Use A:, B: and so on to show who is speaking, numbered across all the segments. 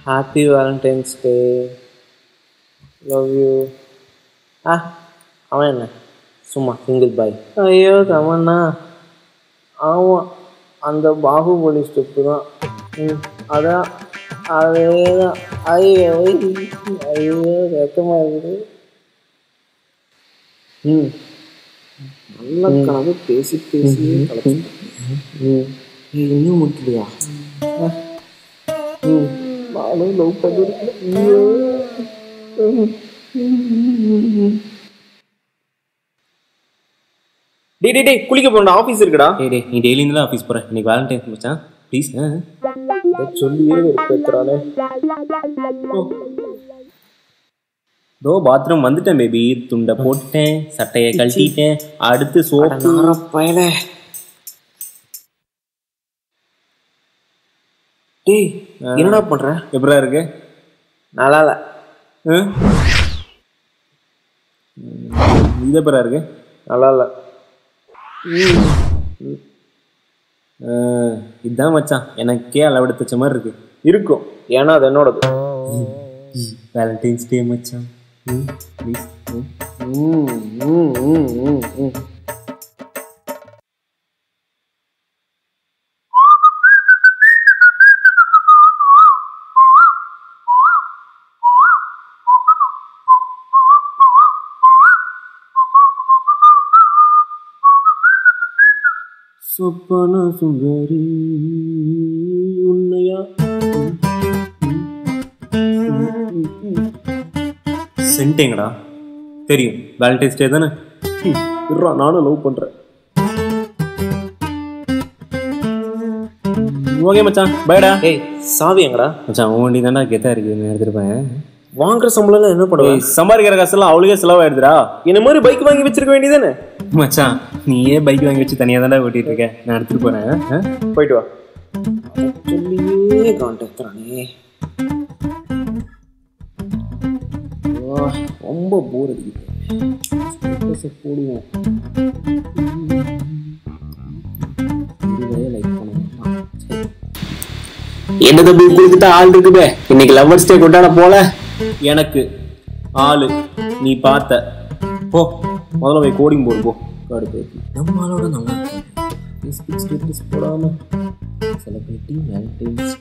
A: Happy Valentine's day, love you. அவன் என்ன சும்மா சிங்கிள் பாய். ஐயோ தமன்னா, ஆமாம் அந்த பாகுபலி ஸ்டெப்பு தான். அதான் அதே தான். ஐயோ ஐயோ ரத்தமாக இருக்குது. நல்ல கனவு பேசி பேசி இன்னும் முடிக்கலையா? நானும் லவ் பண்ணிருக்கேன். டே குளிக்க போறா, ஆஃபீஸ் இருக்குடா.
B: டே நீ டெய்லி இருந்தாலும் ஆஃபீஸ் போகிறேன், இன்னைக்கு வேலண்டைன்ஸ் மச்சான் ப்ளீஸ்.
A: சொல்லியே பேசுறானே.
B: தோ பாத்ரூம் வந்துட்டேன் பேபி, துண்டை போட்டுட்டேன், சட்டையை கழட்டிட்டேன், அடுத்து சோப்பு.
A: பயல டேய் என்னடா பண்ற?
B: எப்படா இருக்கு?
A: நல்லா இல்லை.
B: இது எப்படா இருக்கு?
A: நல்லா இல்லை.
B: இதுதான் மச்சான் எனக்கே அளவெடுத்து வச்ச மாதிரி இருக்கு.
A: இருக்கும், ஏன்னா அது என்னோடது.
B: வேலண்டைன்ஸ் டே மச்சான் ப்ளீஸ். சொப்பன சுந்தரி உன்னையா சென்டேங்கடா தெரியும், வேலண்டைன்ஸ் டே தானே.
A: நானும் லவ் பண்றேன்.
B: ஓகே மச்சான் பைடா.
A: ஏய் சாவி எங்கடா?
B: மச்சான் உன் வண்டி தான்டா கெத்தா இருக்கு, நான் எடுத்துருப்பேன்.
A: வாங்குற சம்பளம் என்ன பண்ணுவேன்?
B: சம்பாதிக்கிற காசெல்லாம் அவளுக்கே செலவாயிடுதுடா.
A: என்ன மாதிரி பைக் வாங்கி வச்சிருக்க வேண்டியதானே?
B: மச்சான் நீயே பைக் வாங்கி வச்சு தனியாக தானே ஓட்டிட்டு இருக்க, நான் எடுத்துட்டு போறேன்.
A: போயிட்டு வா. சொல்லியே காண்டாக்டரானே, ரொம்ப போர் அடிக்குது. போடுவோம்.
B: என்ன தம்பி கொடுத்துட்டா ஆள் இருக்குதே, இன்னைக்கு லவ்வர்ஸ் டே கொண்டாட போல. எனக்கு ஆளு நீ பார்த்த போ, முதல்ல போய் கோடிங் போடு போ. காடு போயிட்டு நம்ம ஆளோட நல்லா ஃபேஸ்புக் ஸ்டேட்டஸ் போடாம செலிபிரிட்டி வேலண்டைன்ஸ்.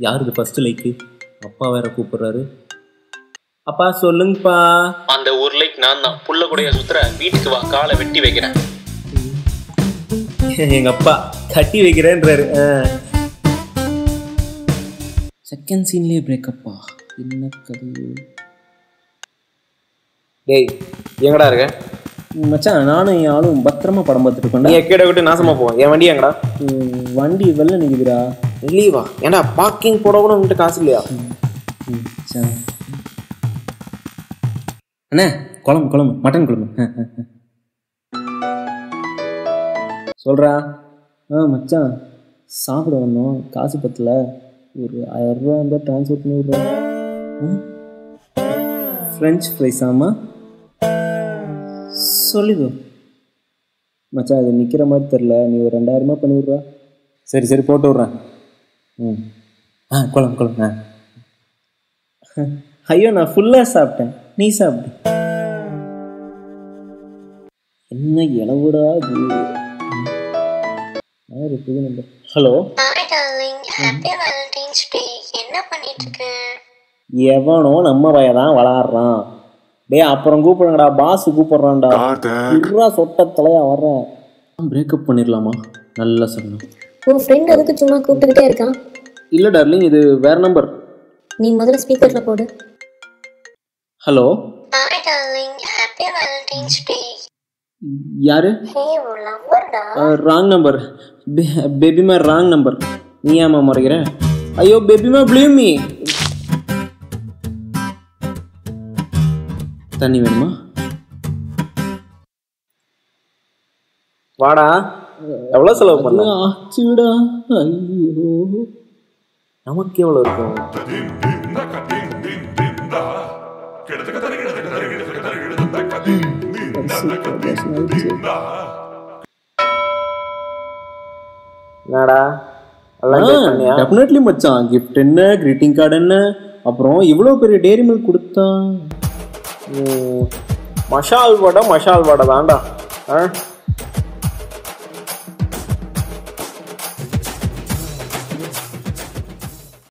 B: யாருக்கு ஃபர்ஸ்ட் லைக்கு? அப்பா வேற கூப்பிடுறாரு. அப்பா சொல்லுங்கப்பா.
C: அந்த ஒரு லைக் நான் தான். புள்ள கூடைய சுத்துற, வீட்டுக்கு வா, காலை வெட்டி வைக்கிறேன்.
B: எங்க அப்பா கட்டி வைக்கிறேன்றாரு. செகண்ட் சீன்லயே பிரேக்கப்பா, என்ன கதை?
A: டேய் எங்கடா இருக்க?
B: மச்சான் நானும் என் ஆளும் பத்திரமா படம் பார்த்துட்டு இருக்கோம்.
A: நீ எக்கேட விட்டு நாசமா போவோம். என் வண்டி எங்கடா?
B: வண்டி வெளில நிற்குதுடா.
A: லீவா? ஏன்னா பார்க்கிங் போட கூட உங்கள்கிட்ட காசு இல்லையா?
B: அண்ணா குழம்பு மட்டன் குழம்பு சொல்கிறா. மச்சான் சாப்பிட வந்தோம், காசு பத்தல, ஒரு 1000 ரூபா இருந்தால் ட்ரான்ஸ்ஃபர் பண்ணி விட்றேன். ஃப்ரெஞ்ச் ஃப்ரைஸ் ஆமாம் சொல்லிக்கோ மச்சான். அது நிற்கிற மாதிரி தெரில, நீ ஒரு 2000 பண்ணி விட்றா. சரி போட்டு விட்றேன். குழம்பு. ஐயோ நான் ஃபுல்லாக சாப்பிட்டேன், நீ சாப்பிடு. என்ன இளவுடா இது? ஹலோ
D: என்ன பண்ணிட்டு இருக்க?
B: எவனோ நம்ம பையதான் விளாடுறான். டே அப்புறம் கூப்பிடுங்கடா, பாஸ் கூப்பிடுறான்டா. இருவா சொட்ட தலையா வர்றேன். பிரேக்கப் பண்ணிடலாமா? நல்லா சொல்லணும்.
D: உன் ஃப்ரெண்ட் அதுக்கு சும்மா கூப்பிட்டுக்கிட்டே இருக்கான்.
B: இல்லை டார்லிங், இது வேற நம்பர்.
D: நீ முதல்ல ஸ்பீக்கர்ல போடு.
B: ஹலோ யாரு? ராங் நம்பர் பேபிமா, ராங் நம்பர். நீ ஏமா மறைக்கிற? ஐயோ பேபிமா பிளீவ் மீ. தண்ணி வேணுமா?
A: வாடா. எவ்வளோ செலவு பண்ண?
B: ஆச்சுடா. ஐயோ
A: நமக்கு எவ்வளோ இருக்கும்? என்னடா எல்லாம் enjoy பண்ணியா?
B: டெஃபினெட்லி மச்சான். கிஃப்ட் என்ன, கிரீட்டிங் கார்டு என்ன, அப்புறம் இவ்வளோ பெரிய டேரி மில்க் கொடுத்தான்.
A: மசால் வடை தான்டா.